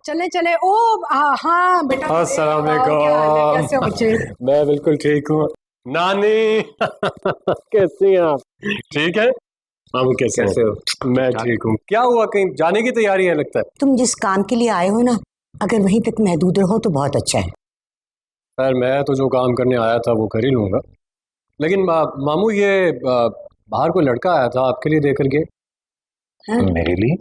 चले चले। ओ हाँ बेटा। अस्सलाम वालेकुम। कैसे हो बच्चे? मैं बिल्कुल ठीक हूँ। नानी कैसी हैं आप? ठीक है मामू, कैसे हो? मैं ठीक हूँ। क्या हुआ, कहीं जाने की तैयारी है लगता है? तुम जिस काम के लिए आए हो ना, अगर वहीं तक महदूद रहो तो बहुत अच्छा है। खैर मैं तो जो काम करने आया था वो कर ही लूंगा, लेकिन मामू ये बाहर कोई लड़का आया था आपके लिए देकर के। हाँ? मेरे लिए?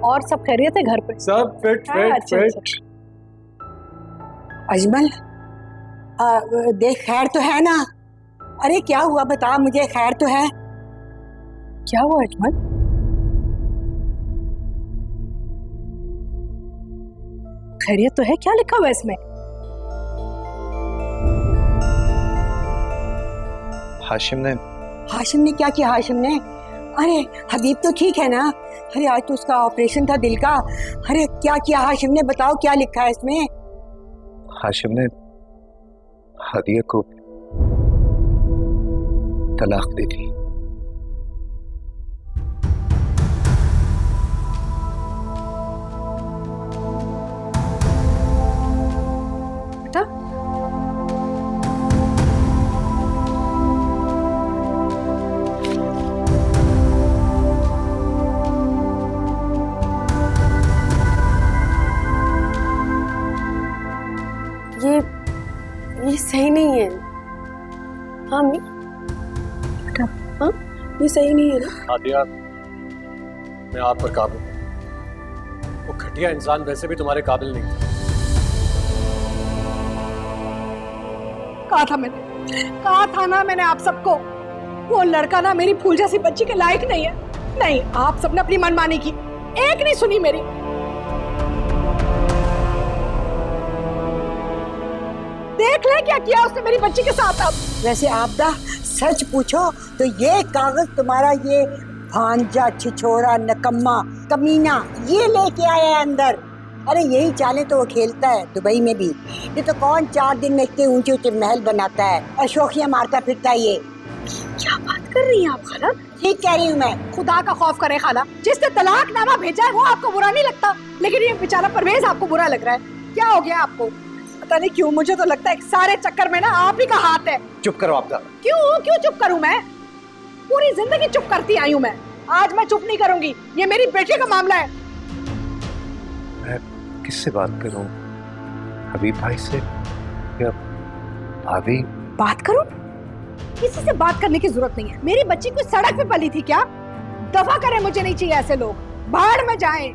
और सब खैरियत है घर पे? सब फिट हाँ, फिट अच्छा, फिट। अजमल, देख खैर तो है ना? अरे क्या हुआ बता मुझे, खैर तो है? क्या हुआ अजमल? खैरियत तो है? क्या लिखा हुआ है इसमें? हाशिम ने क्या किया? हाशिम ने? अरे हबीब तो ठीक है ना? अरे आज तो उसका ऑपरेशन था दिल का। अरे क्या किया हाशिम ने? बताओ क्या लिखा है इसमें? हाशिम ने हादिया को तलाक दे दी। बेटा ये सही नहीं है। हाँ अम्मी, हाँ ये सही नहीं है ना। आदिया, मैं आप पर काबिल हूं। वो घटिया इंसान वैसे भी तुम्हारे काबिल नहीं था। कहा था ना मैंने आप सबको, वो लड़का ना मेरी फूल जैसी बच्ची के लायक नहीं है। नहीं, आप सबने अपनी मनमानी की, एक नहीं सुनी मेरी। देख ले क्या किया उसने मेरी बच्ची के साथ। अब वैसे आपदा सच पूछो तो ये कागज तुम्हारा ये भांजा छिछोरा नकम्मा कमीना ये लेके आया है अंदर। अरे यही चाले तो वो खेलता है दुबई में भी। ये तो कौन 4 दिन में इतने ऊंचे ऊंचे महल बनाता है और शोखियां मारता फिरता है। ये क्या बात कर रही हैं आप खाला? ठीक कह रही हूँ मैं। खुदा का खौफ करे खाला, जिसने तलाकनामा भेजा है वो आपको बुरा नहीं लगता, लेकिन ये बेचारा परवेज आपको बुरा लग रहा है। क्या हो गया आपको? पता नहीं क्यों मुझे तो लगता है कि सारे चक्कर में ना आप ही का हाथ है। चुप करो आपदा। क्यों चुप करूं मैं? पूरी जिंदगी चुप करती आई हूं मैं। आज मैं चुप नहीं करूंगी, ये मेरी बेटी का मामला है। मैं किससे बात करूं? हबीब भाई से या भाभी? बात करूं? किसी से बात करने की जरूरत नहीं है। मेरी बच्ची कोई सड़क पे पली थी क्या? दफा करें, मुझे नहीं चाहिए ऐसे लोग। बाहर में जाएं,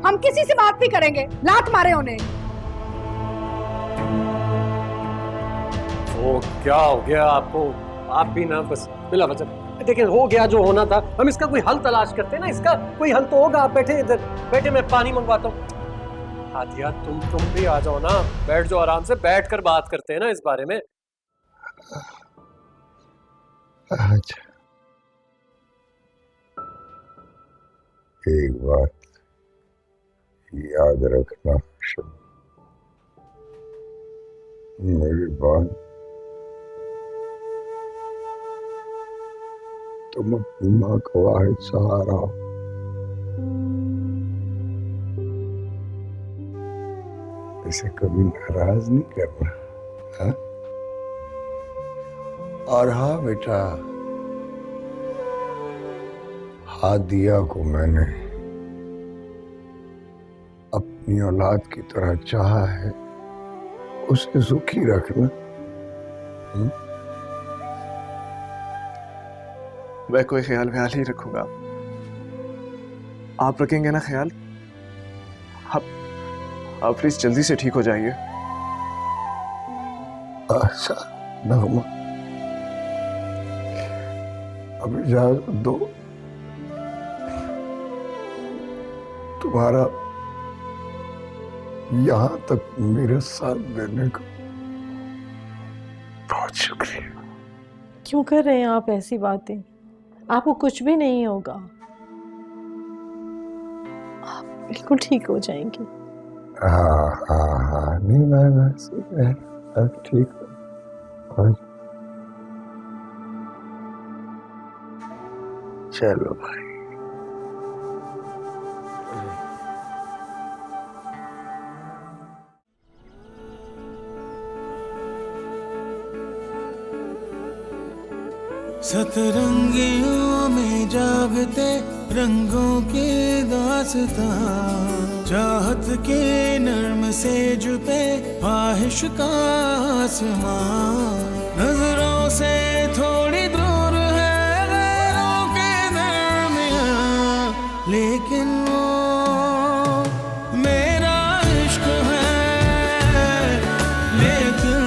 हम किसी से बात नहीं करेंगे। लात मारे उन्हें। वो क्या हो गया आपको? आप भी ना बस बिला वजह। देखिए हो गया जो होना था, हम इसका कोई हल तलाश करते हैं ना। इसका कोई हल तो होगा। आप बैठे इधर, बैठे, मैं पानी मंगवाता हूँ। आदिया तुम भी आ जाओ ना, बैठ जाओ आराम से, बैठ कर बात करते हैं ना इस बारे में। अच्छा, एक बात याद रखना, मेरी बात तुम अपनी माँ का वाहिद सहारा हो। इसे कभी नाराज नहीं करना, हाँ? और हाँ बेटा, हादिया को मैंने अपनी औलाद की तरह चाहा है, उसे सुखी रखना। मैं कोई ख्याल ही रखूंगा। आप रखेंगे ना ख्याल? आप प्लीज जल्दी से ठीक हो जाइए। अच्छा नगमा, अब इजाजत दो। तुम्हारा यहां तक मेरे साथ देने का बहुत शुक्रिया। क्यों कर रहे हैं आप ऐसी बातें? आपको कुछ भी नहीं होगा, आप बिल्कुल ठीक हो जाएंगे। हाँ नहीं, मैं ठीक हूँ। चलो भाई। सतरंगियों में जागते रंगों के दास्तां, चाहत के नर्म सेज पे ख्वाहिश का आसमां, नजरों से थोड़ी दूर है गैरों के दरमियां, लेकिन वो मेरा इश्क है, लेकिन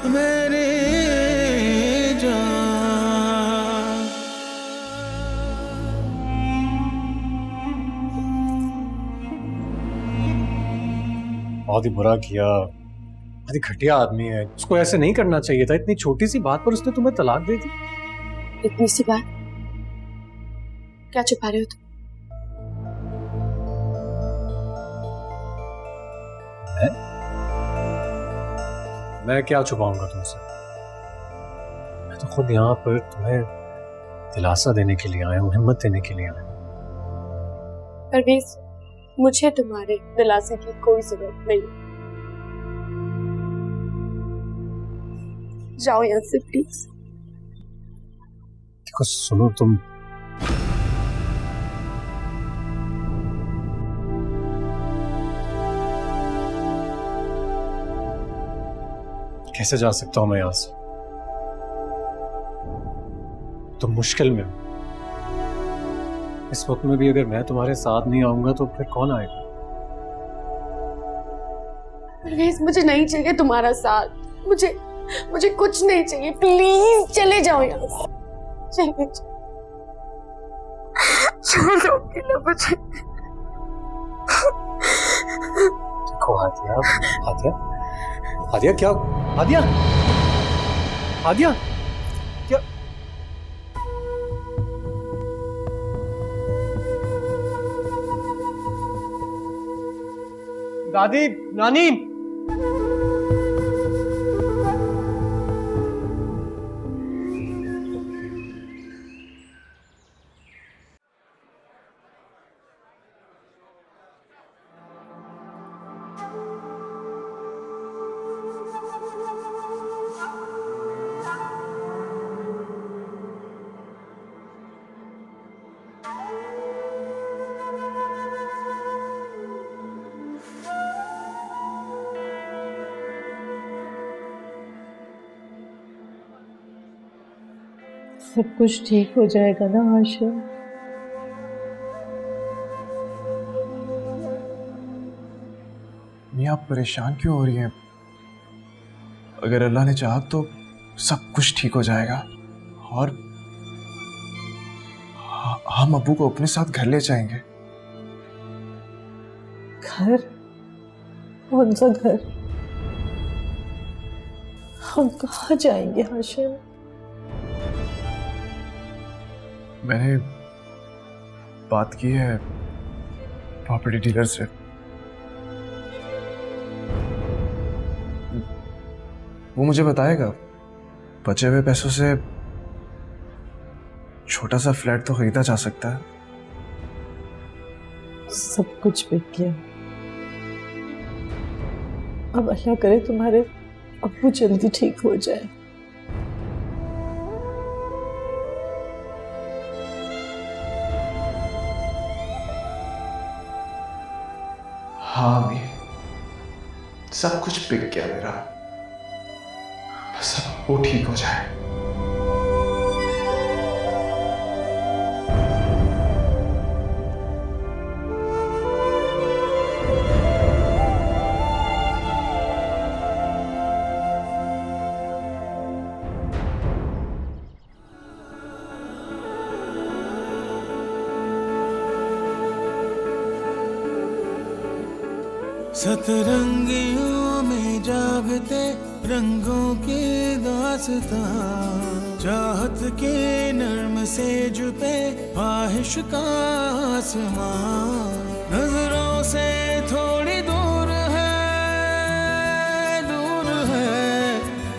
वो मेरी बहुत ही बुरा किया, बहुत ही घटिया आदमी है, उसको ऐसे नहीं करना चाहिए था। इतनी छोटी सी बात पर उसने तुम्हें तलाक दे दी। इतनी सी बात, क्या छुपा रहे हो तुम? मैं क्या छुपाऊंगा तुमसे? मैं तो खुद यहाँ पर तुम्हें दिलासा देने के लिए आया हूँ, हिम्मत देने के लिए आया हूँ। परवेज, मुझे तुम्हारे दिलासे की कोई जरूरत नहीं। जाओ यहाँ से प्लीज। देखो सुनो, तुम कैसे जा सकता हूं मैं यहां से? तुम मुश्किल में हो। इस वक्त में भी अगर मैं तुम्हारे साथ नहीं आऊंगा तो फिर कौन आएगा? परवेज, मुझे नहीं चाहिए तुम्हारा साथ, मुझे कुछ नहीं चाहिए। प्लीज चले जाओ यहाँ से, चले जाओ, छोड़ दो अकेला मुझे। देखो हादिया, हादिया, हादिया क्या? हादिया, हादिया क्या? दादी, नानी, सब कुछ ठीक हो जाएगा ना आशा? मियाँ, आप परेशान क्यों हो रही हैं? अगर अल्लाह ने चाहा तो सब कुछ ठीक हो जाएगा और हम अब्बू को अपने साथ घर ले जाएंगे। घर? कौन सा घर? हम कहाँ जाएंगे हाशिम? मैंने बात की है प्रॉपर्टी डीलर से। वो मुझे बताएगा बचे हुए पैसों से छोटा सा फ्लैट तो खरीदा जा सकता है। सब कुछ बिक गया। अब अल्लाह करे तुम्हारे अब्बू जल्दी ठीक हो जाए। हाँ अम्मी, सब कुछ बिक गया मेरा, बस अब वो ठीक हो जाए। सतरंगियों में जागते रंगों के दास्तां, चाहत के नर्म सेज पे ख्वाहिश का आसमां, नजरों से थोड़ी दूर है,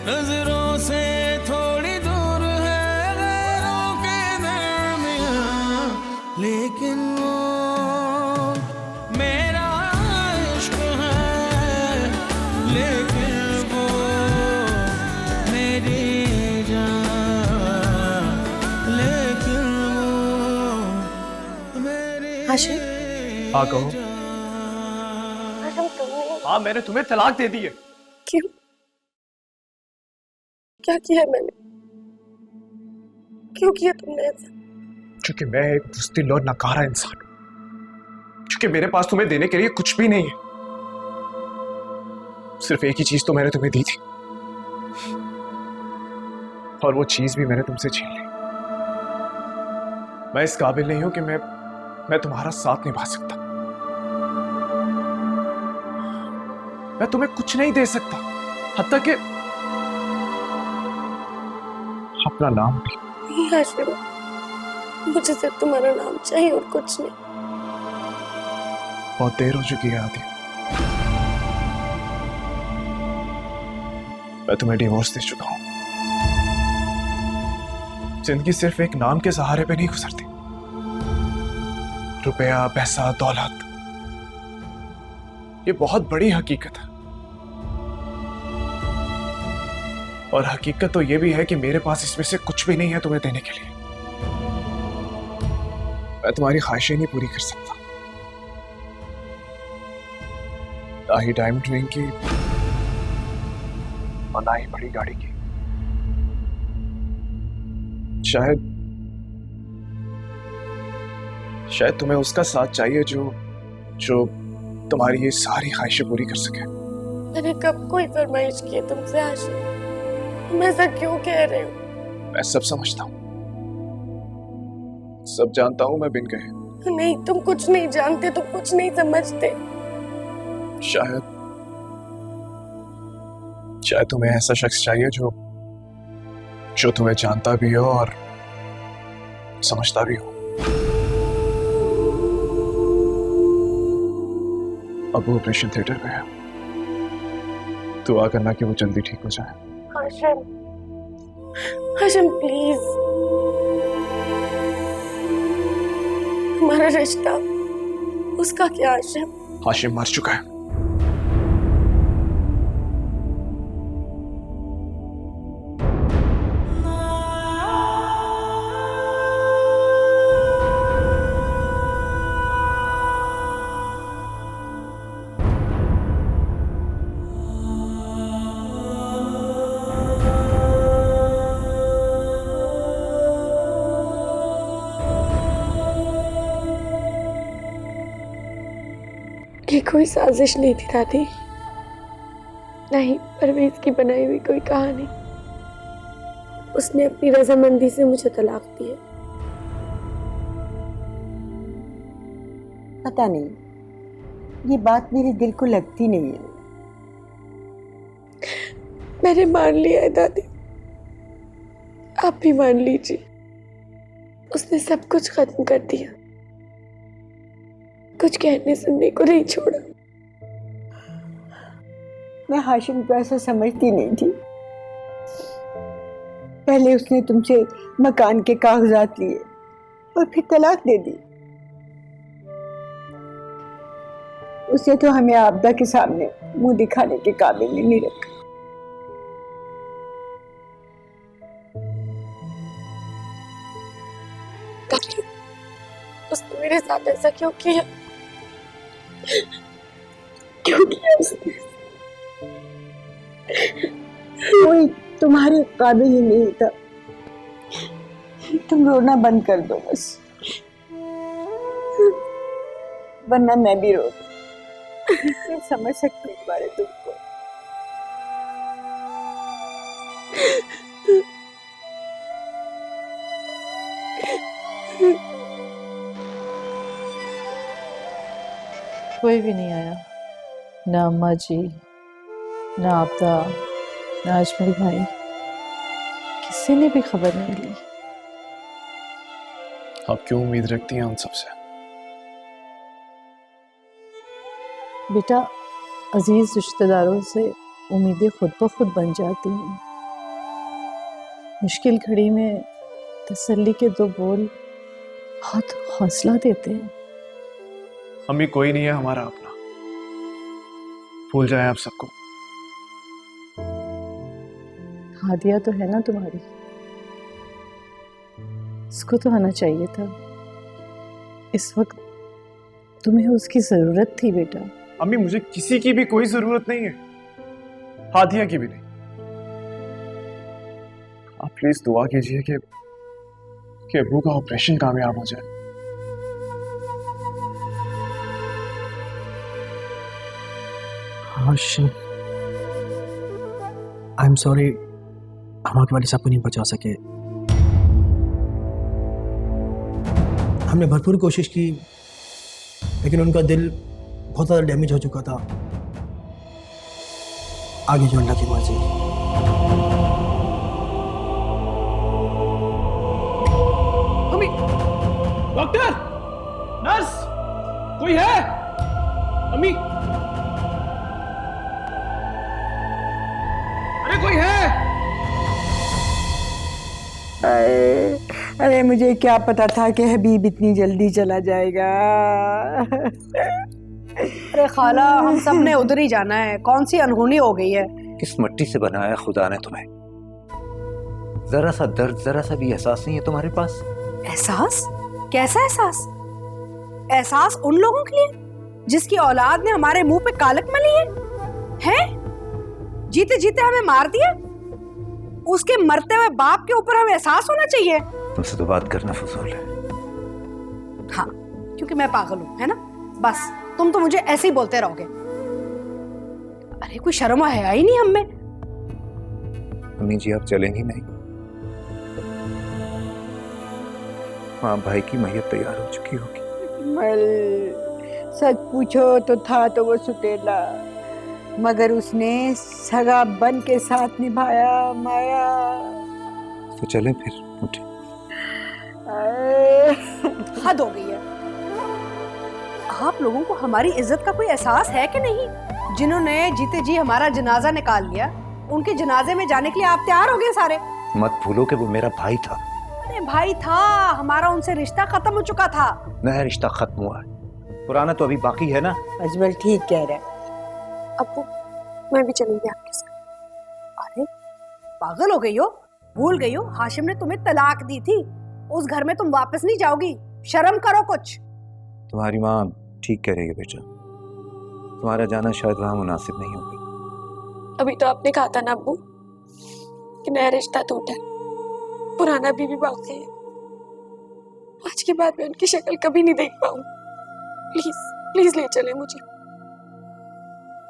नजरों से थोड़ी दूर है गैरों के लेकिन वो मेरी जान, लेकिन वो मेरी हाशिम, हाँ कहो। हाशिम तुमने हाँ मैंने तुम्हें तलाक दे दी है। क्यों? क्या किया है मैंने? क्यों किया तुमने ऐसा? क्योंकि मैं एक बुज़दिल और नकारा इंसान हूं। क्योंकि मेरे पास तुम्हें देने के लिए कुछ भी नहीं है। सिर्फ एक ही चीज तो मैंने तुम्हें दी थी, और वो चीज भी मैंने तुमसे छीन ली। मैं इस काबिल नहीं हूं कि मैं तुम्हारा साथ निभा सकता। मैं तुम्हें कुछ नहीं दे सकता, हत्ता कि अपना नाम भी। नहीं हाशिम, मुझे सिर्फ तुम्हारा नाम चाहिए और कुछ नहीं। बहुत देर हो चुकी है आदि। मैं तुम्हें डिवोर्स दे चुका हूं। जिंदगी सिर्फ एक नाम के सहारे पे नहीं गुजरती। रुपया, पैसा, दौलत, ये बहुत बड़ी हकीकत है। और हकीकत तो ये भी है कि मेरे पास इसमें से कुछ भी नहीं है तुम्हें देने के लिए। मैं तुम्हारी ख्वाहिशें नहीं पूरी कर सकता, ना ही डायमंड रिंग की और ना ही बड़ी गाड़ी की। शायद तुम्हें उसका साथ चाहिए जो तुम्हारी ये सारी ख्वाहिशें पूरी कर सके। मैंने कब कोई फरमाइश की है तुमसे हाशिम? तुम ऐसा क्यों कह रहे हो? मैं सब समझता हूं, सब जानता हूं मैं बिन कहे। नहीं, तुम कुछ नहीं जानते, तुम कुछ नहीं समझते। शायद तुम्हें ऐसा शख्स चाहिए जो तुम्हें जानता भी हो और समझता भी हो। अब वो ऑपरेशन थिएटर में है। दुआ करना कि वो जल्दी ठीक हो जाए। हाशिम, हाशिम प्लीज, हमारा रिश्ता, उसका क्या हाशिम? हाशिम मर चुका है। ये कोई साजिश नहीं थी दादी, नहीं परवेज की बनाई हुई कोई कहानी। उसने अपनी रजामंदी से मुझे तलाक दी है। पता नहीं, ये बात मेरे दिल को लगती नहीं है। मैंने मान लिया है दादी, आप भी मान लीजिए। उसने सब कुछ खत्म कर दिया, कुछ कहने सुनने को नहीं छोड़ा। मैं हाशिम को ऐसा समझती नहीं थी। पहले उसने तुमसे मकान के कागजात लिए और फिर तलाक दे दी। उसे तो हमें आपदा के सामने मुंह दिखाने के काबिल ही नहीं रखा। उसने मेरे साथ ऐसा क्यों किया? क्यों किया उसने? कोई तुम्हारे काबिल ही नहीं था। तुम रोना बंद कर दो बस, वरना मैं भी रो दूं। मैं समझ सकती हूँ तुम्हारे दुख को। कोई भी नहीं आया, ना अम्मा जी, ना आपदा, ना अजमल भाई, किसी ने भी खबर नहीं ली। आप क्यों उम्मीद रखती हैं उन सबसे? बेटा, अजीज रिश्तेदारों से उम्मीदें खुद ब खुद बन जाती हैं। मुश्किल घड़ी में तसल्ली के दो बोल बहुत हौसला देते हैं। अम्मी, कोई नहीं है हमारा अपना, भूल जाए आप सबको। हादिया तो है ना तुम्हारी, इसको तो आना चाहिए था। इस वक्त तुम्हें उसकी जरूरत थी बेटा। अम्मी मुझे किसी की भी कोई जरूरत नहीं है, हादिया की भी नहीं। आप प्लीज दुआ कीजिए कि अबू का ऑपरेशन कामयाब हो जाए। आई एम सॉरी, हम आपकी वाली साहब को नहीं बचा सके। हमने भरपूर कोशिश की, लेकिन उनका दिल बहुत ज़्यादा डैमेज हो चुका था। आगे जो अल्लाह की मर्जी। डॉक्टर, नर्स, कोई है? अम्मी, अरे कोई है? अरे मुझे क्या पता था कि हबीब इतनी जल्दी चला जाएगा। अरे खाला, हम सब ने उधर ही जाना है, कौन सी अनहोनी हो गई है। किस मिट्टी से बनाया खुदा ने तुम्हें? जरा सा दर्द, जरा सा भी एहसास नहीं है तुम्हारे पास? एहसास? कैसा एहसास? एहसास उन लोगों के लिए जिसकी औलाद ने हमारे मुंह पे कालक मली है? हैं? जीते जीते हमें मार दिया, उसके मरते हुए बाप के ऊपर हमें एहसास होना चाहिए। तुमसे तो बात करना फजूल है। हाँ, क्योंकि मैं पागल हूं, है ना? बस तुम तो मुझे ऐसे ही बोलते रहोगे। अरे कोई शर्म है ही नहीं हम में। अम्मी जी, आप चलेंगी नहीं? हाँ, भाई की मैयत तैयार हो चुकी होगी। सच पूछो तो था तो वो सुतेला, मगर उसने सगा बन के साथ निभाया। माया, तो चले फिर, उठे। हद हो गई है। आप लोगों को हमारी इज्जत का कोई एहसास है कि नहीं? जिन्होंने जीते जी हमारा जनाजा निकाल लिया, उनके जनाजे में जाने के लिए आप तैयार हो गए सारे। मत भूलो कि वो मेरा भाई था। अरे भाई था, हमारा उनसे रिश्ता खत्म हो चुका था। नया रिश्ता खत्म हुआ है, पुराना तो अभी बाकी है ना। अजमल ठीक कह रहा है। अब्बू, मैं भी चलूंगी आपके साथ। अरे पागल हो गई हो? भूल गई हो हाशिम ने तुम्हें तलाक दी थी? उस घर में तुम वापस नहीं जाओगी। शर्म करो कुछ। तुम्हारी माँ ठीक कह रही है बेटा, तुम्हारा जाना शायद वहां मुनासिब नहीं होगा। अभी तो आपने कहा था ना अब्बू कि नया रिश्ता टूटा है, पुराना भी बाकी है। आज के बाद मैं उनकी शक्ल कभी नहीं देख पाऊं। प्लीज प्लीज ले चले मुझे।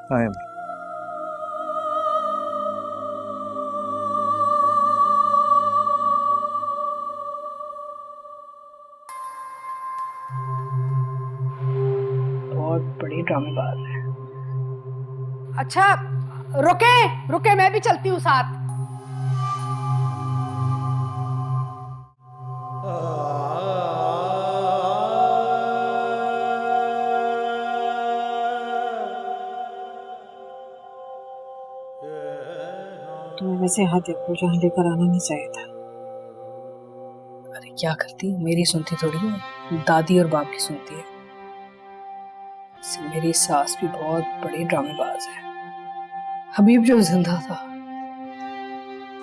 हाँ, बहुत बड़ी ड्रामेबाज है। अच्छा रुके रुके, मैं भी चलती हूँ साथ। तुम्हें वैसे हादिया को यहाँ लेकर आना नहीं चाहिए था। अरे क्या करती, मेरी सुनती थोड़ी है, दादी और बाप की सुनती है। मेरी सास भी बहुत बड़ी ड्रामेबाज है। हबीब जो जिंदा था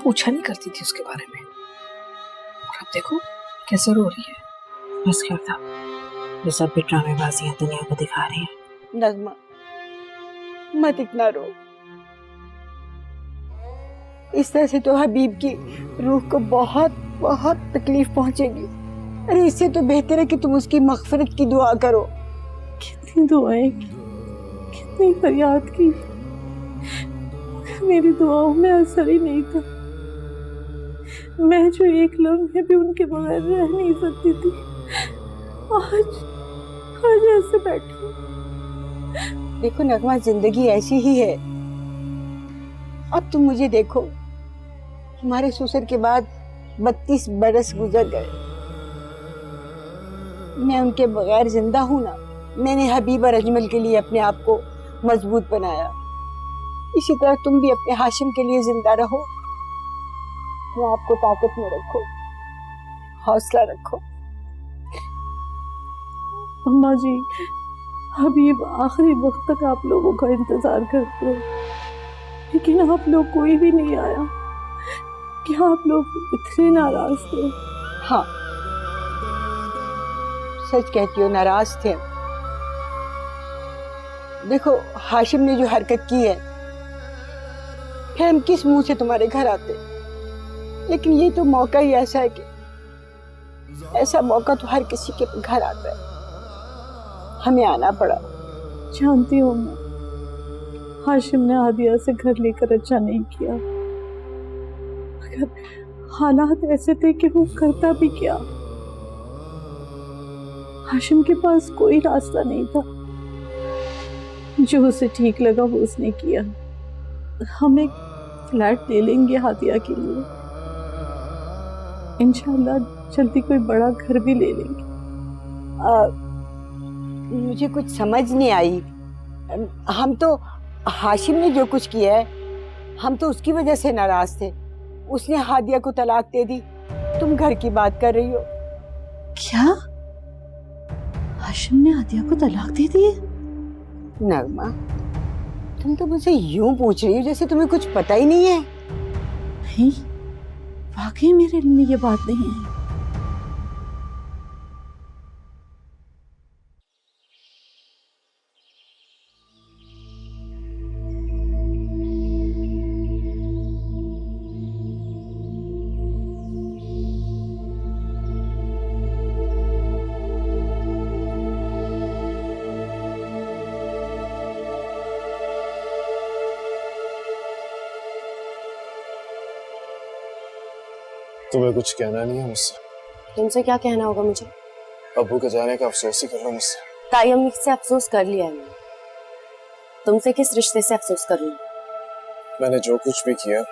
पूछा नहीं करती थी उसके बारे में, और अब देखो कैसे रो रही है। बस क्या था, ये सब भी ड्रामेबाजियां दुनिया को दिखा रही है। नज़्मा, मत इतना रो। इस तरह से तो हबीब की रूह को बहुत बहुत तकलीफ पहुंचेगी। अरे इससे तो बेहतर है कि तुम उसकी मग़फ़िरत की दुआ करो। कितनी दुआएं की, कितनी फरियाद की, मेरी दुआओं में असर ही नहीं था। मैं जो एक लम्हे भी उनके बगैर रह नहीं सकती थी, आज ऐसे बैठी। देखो नगमा, जिंदगी ऐसी ही है। अब तुम मुझे देखो, तुम्हारे ससुर के बाद 32 बरस गुजर गए। मैं उनके बगैर जिंदा हूं ना। मैंने हबीब और अजमल के लिए अपने आप को मजबूत बनाया, इसी तरह तुम भी अपने हाशिम के लिए जिंदा रहो। वो आपको ताकत में रखो, हौसला रखो। अम्मा जी, हबीब आखिरी वक्त तक आप लोगों का इंतजार करते हैं, लेकिन आप लोग कोई भी नहीं आया। कि आप लोग इतने नाराज थे। हाँ, सच कहती हो, नाराज थे। देखो हाशिम ने जो हरकत की है, फिर हम किस मुंह से तुम्हारे घर आते। लेकिन ये तो मौका ही ऐसा है कि ऐसा मौका तो हर किसी के घर आता है, हमें आना पड़ा। जानती हूँ मैं, हाशिम ने आदिया से घर लेकर अच्छा नहीं किया, मगर हालात ऐसे थे कि वो करता भी क्या। हाशिम के पास कोई रास्ता नहीं था, जो उसे ठीक लगा वो उसने किया। हम एक फ्लैट ले लेंगे हादिया के लिए, इंशाल्लाह जल्दी कोई बड़ा घर भी ले लेंगे। मुझे कुछ समझ नहीं आई। हम तो, हाशिम ने जो कुछ किया है, हम तो उसकी वजह से नाराज थे। उसने हादिया को तलाक दे दी, तुम घर की बात कर रही हो। क्या हाशिम ने आदिया को तलाक दे दी है? नगमा, तुम तो मुझसे यूं पूछ रही हो जैसे तुम्हें कुछ पता ही नहीं है। नहीं, वाकई मेरे इल्म में ये बात नहीं है। तुम्हें कुछ कहना नहीं है मुझसे? तुमसे क्या कहना होगा मुझे? अब्बू के जाने का अफसोस ही कर लो मुझसे। ताई अम्मी से अफसोस कर लिया है मैंने, तुमसे किस रिश्ते से अफसोस करूँ? मैंने जो कुछ भी किया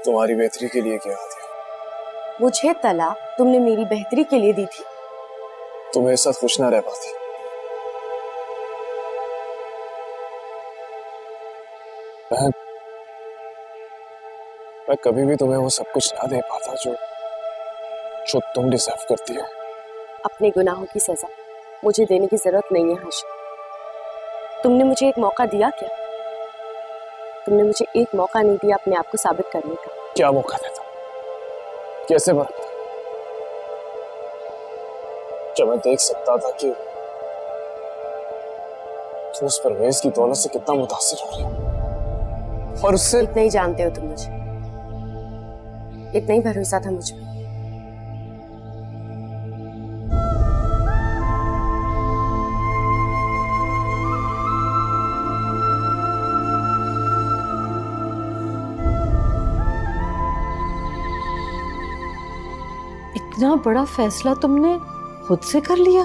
तुम्हारी बेहतरी के लिए किया था। मुझे तलाक तुमने मेरी बेहतरी के लिए दी थी? तुम मेरे साथ खुश ना रह पाती। बहन, मैं कभी भी तुम्हें वो सब कुछ ना दे पाता जो तुम डिजर्व करती हो। अपने गुनाहों की सजा मुझे देने की जरूरत नहीं है हाशिम। तुमने मुझे एक मौका दिया क्या? तुमने मुझे एक मौका नहीं दिया अपने आप को साबित करने का। क्या मौका देता? कैसे बरतता? जब मैं देख सकता था कि तुम उस परवेज की दौलत से कितना मुतासिर हो रही हो, और उससे इतना ही जानते हो तुम मुझे, इतना ही भरोसा था मुझ पे। इतना बड़ा फैसला तुमने खुद से कर लिया,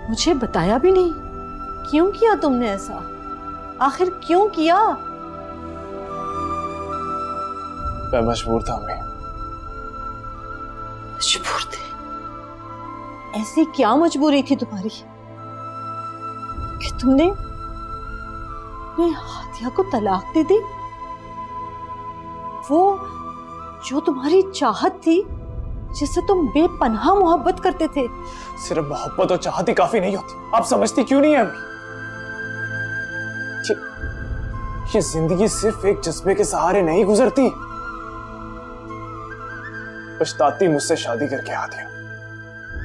मुझे बताया भी नहीं। क्यों किया तुमने ऐसा? आखिर क्यों किया? मैं मजबूर था अम्मी। मजबूर थे? ऐसी क्या मजबूरी थी तुम्हारी कि तुमने हादिया को तलाक दे दी? वो जो तुम्हारी चाहत थी, जिससे तुम बेपनाह मोहब्बत करते थे। सिर्फ मोहब्बत और चाहत ही काफी नहीं होती। आप समझती क्यों नहीं है अम्मी? ये जिंदगी सिर्फ एक जज्बे के सहारे नहीं गुजरती। पछताती मुझसे शादी करके आ दिया,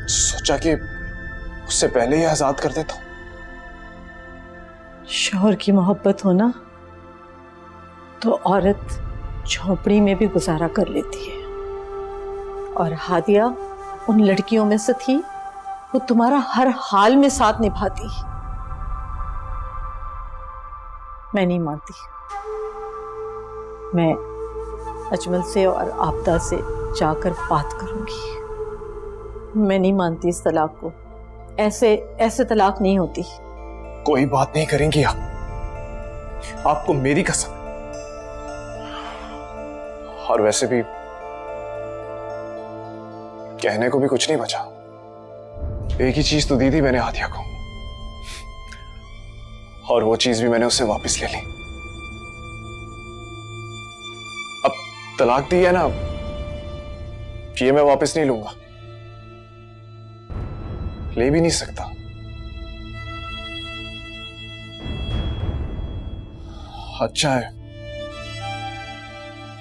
सोचा कि उससे पहले ही आजाद कर देता। शौहर की मोहब्बत हो ना, तो औरत झोपड़ी में भी गुजारा कर लेती है। और हादिया उन लड़कियों में से थी, वो तुम्हारा हर हाल में साथ निभाती। मैं नहीं मानती। मैं अजमल से और आपदा से जाकर बात करूंगी। मैं नहीं मानती इस तलाक को। ऐसे तलाक नहीं होती। कोई बात नहीं करेंगी आप, आपको मेरी कसम। और वैसे भी कहने को भी कुछ नहीं बचा। एक ही चीज तो दी थी मैंने हादिया को, और वो चीज भी मैंने उससे वापस ले ली। अब तलाक दी है ना, ये मैं वापस नहीं लूंगा, ले भी नहीं सकता। अच्छा है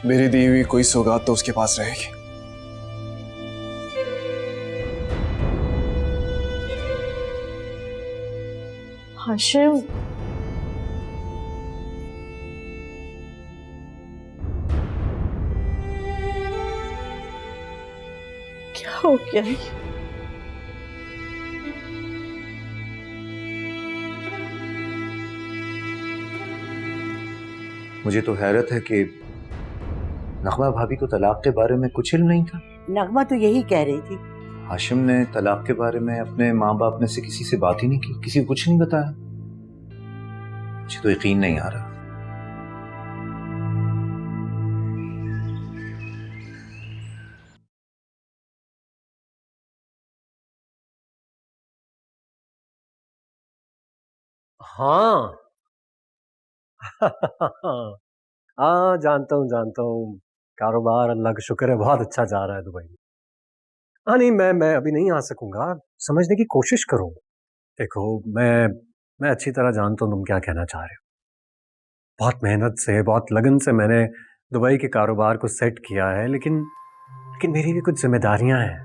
मेरी दी हुई कोई सौगात तो उसके पास रहेगी। हाशिम, क्या हो गया ये? मुझे तो हैरत है कि नगमा भाभी को तलाक के बारे में कुछ इल्म नहीं था। नगमा तो यही कह रही थी। हाशिम ने तलाक के बारे में अपने माँ बाप में से किसी से बात ही नहीं की, किसी को कुछ नहीं बताया। मुझे तो यकीन नहीं आ रहा। हाँ हाँ, जानता हूँ। कारोबार अल्लाह का शुक्र है बहुत अच्छा जा रहा है दुबई में। हाँ नहीं, मैं अभी नहीं आ सकूंगा, समझने की कोशिश करो। देखो, मैं अच्छी तरह जानता हूँ तुम क्या कहना चाह रहे हो। बहुत मेहनत से, बहुत लगन से मैंने दुबई के कारोबार को सेट किया है, लेकिन मेरी भी कुछ जिम्मेदारियां हैं,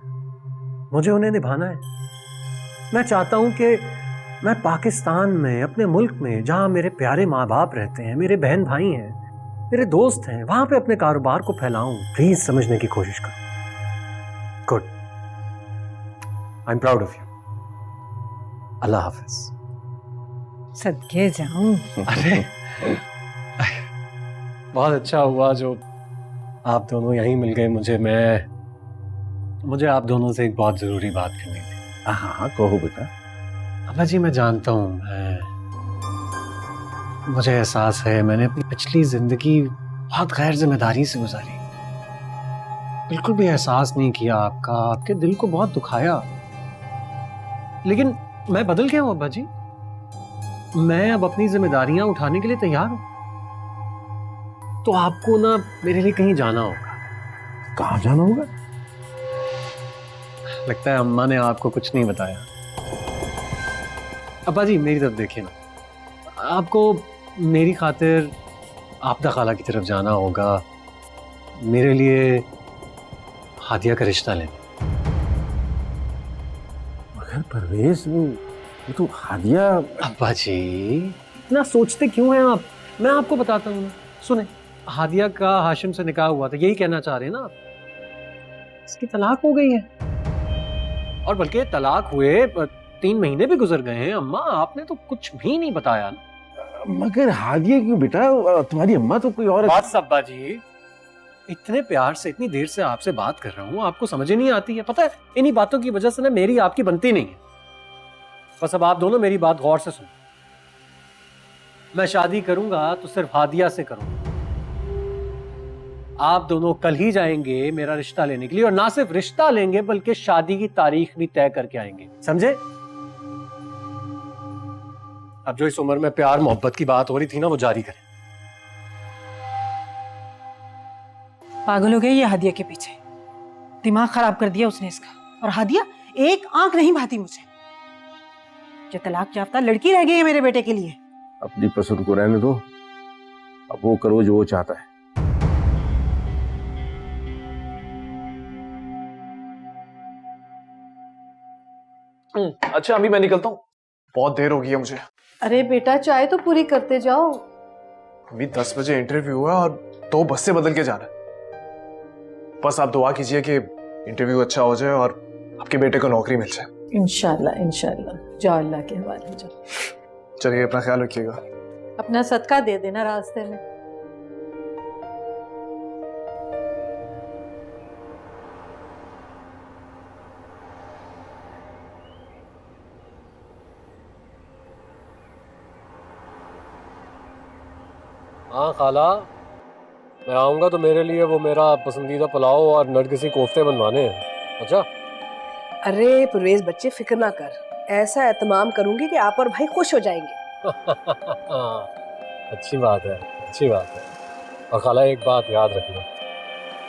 मुझे उन्हें निभाना है। मैं चाहता हूँ कि मैं पाकिस्तान में, अपने मुल्क में, जहाँ मेरे प्यारे माँ बाप रहते हैं, मेरे बहन भाई हैं, मेरे दोस्त हैं, वहां पे अपने कारोबार को फैलाऊं। प्लीज समझने की कोशिश करो। Good, I am proud of you. अल्लाह हाफिज। सदके जाऊं। अरे बहुत अच्छा हुआ जो आप दोनों यहीं मिल गए। मुझे आप दोनों से एक बहुत जरूरी बात करनी थी। हाँ कहो बेटा। अब्बा जी, मैं जानता हूँ, मुझे एहसास है मैंने अपनी पिछली जिंदगी बहुत गैर जिम्मेदारी से गुजारी, बिल्कुल भी एहसास नहीं किया आपका, आपके दिल को बहुत दुखाया। लेकिन मैं बदल गया हूँ अब्बा जी, मैं अब अपनी जिम्मेदारियां उठाने के लिए तैयार हूँ। तो आपको ना मेरे लिए कहीं जाना होगा। कहाँ जाना होगा? लगता है अम्मा ने आपको कुछ नहीं बताया। अब्बा जी मेरी तरफ देखिए ना, आपको मेरी खातिर आपदा खाला की तरफ जाना होगा, मेरे लिए हादिया का रिश्ता लेने। मगर परवेज, वो तो हादिया। अब्बा जी इतना सोचते क्यों हैं आप? मैं आपको बताता हूँ ना, सुने। हादिया का हाशिम से निकाह हुआ था, यही कहना चाह रहे हैं ना आप? इसकी तलाक हो गई है, और बल्कि तलाक हुए 3 महीने भी गुजर गए हैं। अम्मा आपने तो कुछ भी नहीं बताया ना। मगर हादिया क्यों बेटा? तुम्हारी अम्मा तो कोई और। बात अब्बा जी, इतने प्यार से इतनी देर से आपसे बात कर रहा हूँ, आपको समझ ही नहीं आती है। पता है, इन्हीं बातों की वजह से ना मेरी आपकी बनती नहीं है। बस अब आप दोनों मेरी बात गौर से सुनो। मैं शादी करूंगा तो सिर्फ हादिया से करूंगा। आप दोनों कल ही जाएंगे मेरा रिश्ता लेने के लिए, और ना सिर्फ रिश्ता लेंगे बल्कि शादी की तारीख भी तय करके आएंगे, समझे? अब जो इस उम्र में प्यार मोहब्बत की बात हो रही थी ना, वो जारी करें। पागल हो गई ये हादिया के पीछे, दिमाग खराब कर दिया उसने इसका। और हादिया एक आंख नहीं भाती मुझे। जो तलाक याफ्ता लड़की रह गई है मेरे बेटे के लिए। अपनी पसंद को रहने दो, अब वो करो जो वो चाहता है। अच्छा अभी मैं निकलता हूँ, बहुत देर हो गई है मुझे। अरे बेटा, चाय तो पूरी करते जाओ। अभी 10 बजे इंटरव्यू हुआ और 2 बस से बदल के जाना है। बस आप दुआ कीजिए कि इंटरव्यू अच्छा हो जाए और आपके बेटे को नौकरी मिल जाए। इंशाल्लाह इंशाल्लाह, जाओ अल्लाह के हवाले जाओ। चलिए, अपना ख्याल रखिएगा। अपना सदका दे देना रास्ते में। हाँ खाला, मैं आऊंगा तो मेरे लिए वो मेरा पसंदीदा पुलाव और नरगिसी कोफ्ते बनवाने हैं। अच्छा? अरे परवेज बच्चे, फिक्र ना कर, ऐसा एहतमाम करूंगी कि आप और भाई खुश हो जाएंगे। अच्छी बात है, अच्छी बात है। और खाला एक बात याद रखना,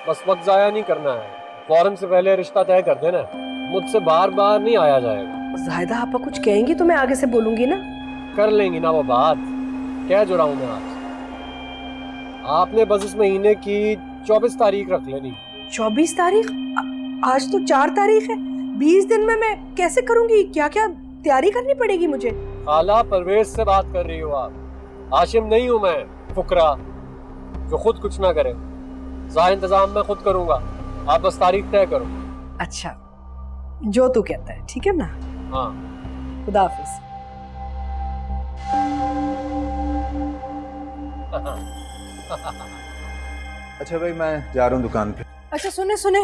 बस वक्त जाया नहीं करना है, फौरन से पहले रिश्ता तय कर देना। मुझसे बार बार नहीं आया जाएगा। जाहिदा आपा कुछ कहेंगी तो मैं आगे से बोलूंगी ना। कर लेंगी ना वो बात, क्या जुड़ा हूं मैं आपसे। आपने बस इस महीने की 24 तारीख रख लेनी। 24 तारीख? आज तो 4 तारीख है। 20 दिन में मैं कैसे करूंगी? क्या क्या तैयारी करनी पड़ेगी मुझे? खाला, परवेज से बात कर रही हो आप? हाशिम नहीं हूं मैं, फुकरा जो खुद कुछ ना करे। सारा इंतजाम मैं खुद करूंगा, आप बस तारीख तय करो। अच्छा, जो तू कहता है, ठीक है ना? हाँ, खुदा हाफिज। अच्छा भाई, मैं जा रहा हूँ दुकान पे। अच्छा सुने सुने,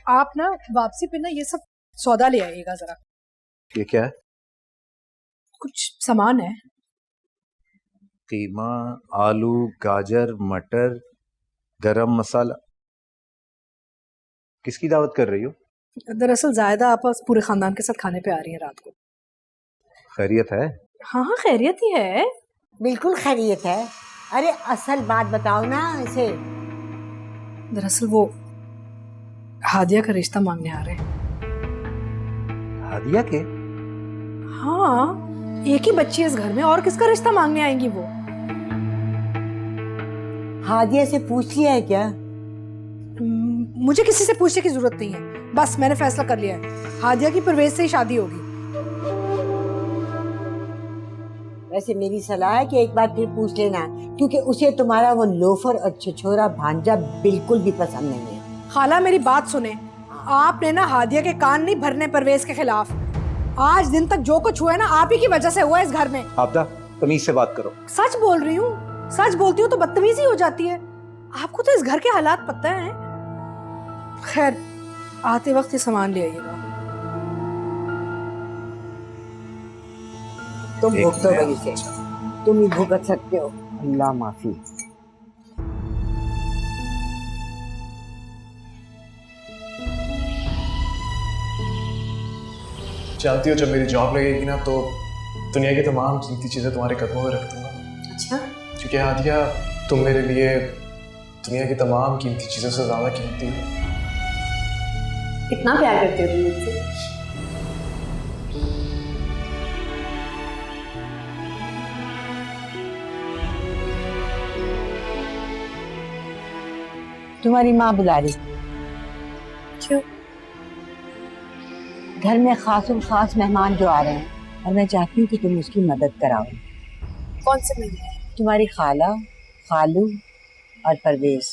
आप ना वापसी पे ना ये सब सौदा ले आइएगा जरा। ये क्या है? कुछ सामान है। कीमा, आलू, गाजर, मटर, गरम मसाला। किसकी दावत कर रही हो? दरअसल जायदा आपा पूरे खानदान के साथ खाने पे आ रही है रात को। खैरियत है? हाँ हाँ, खैरियत ही है। बिल्कुल खैरियत है। अरे असल बात बताओ ना इसे। दरअसल वो हादिया का रिश्ता मांगने आ रहे हैं। हादिया के? हाँ, एक ही बच्ची है इस घर में, और किसका रिश्ता मांगने आएंगी वो? हादिया से पूछ लिया है क्या? मुझे किसी से पूछने की जरूरत नहीं है, बस मैंने फैसला कर लिया है, हादिया की परवेज से ही शादी होगी। वैसे मेरी सलाह है कि एक बार फिर पूछ लेना, क्योंकि उसे तुम्हारा वो लोफर और छिछोरा भांजा बिल्कुल भी पसंद नहीं है। खाला मेरी बात सुने, आपने ना हादिया के कान नहीं भरने परवेज के खिलाफ। आज दिन तक जो कुछ हुआ है ना, आप ही की वजह से हुआ है इस घर में। आपदा, तमीज से बात करो। सच बोल रही हूँ, सच बोलती हूँ तो बदतमीजी हो जाती है। आपको तो इस घर के हालात पता है। खैर, आते वक्त ये सामान ले आइएगा। तुम भुगतो वही से, तुम ही भुगत सकते हो। अल्लाह माफी। जानती हो, जब मेरी जॉब लगेगी ना तो दुनिया की तमाम कीमती चीज़ें तुम्हारे कदमों में रख दूंगा। अच्छा? क्योंकि हादिया, तुम मेरे लिए दुनिया की तमाम कीमती चीज़ों से ज़्यादा कीमती हो। इतना प्यार करते हो तुम मुझसे? तुम्हारी माँ बुला रही। क्यों? घर में खास और खास मेहमान जो आ रहे हैं, और मैं चाहती हूँ कि तुम उसकी मदद कराओ। कौन से मेहमान? तुम्हारी खाला, खालू और परवेज।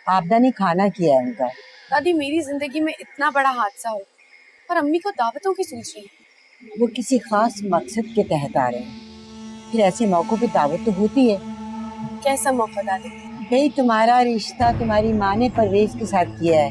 आपदा ने खाना किया है उनका। दादी, मेरी जिंदगी में इतना बड़ा हादसा हो और अम्मी को दावतों की सोच रही है। वो किसी खास मकसद के तहत आ रहे हैं, फिर ऐसे मौकों पे दावत तो होती है। कैसा मौका दादी? भाई, तुम्हारा रिश्ता तुम्हारी माँ ने परवेज के साथ किया है,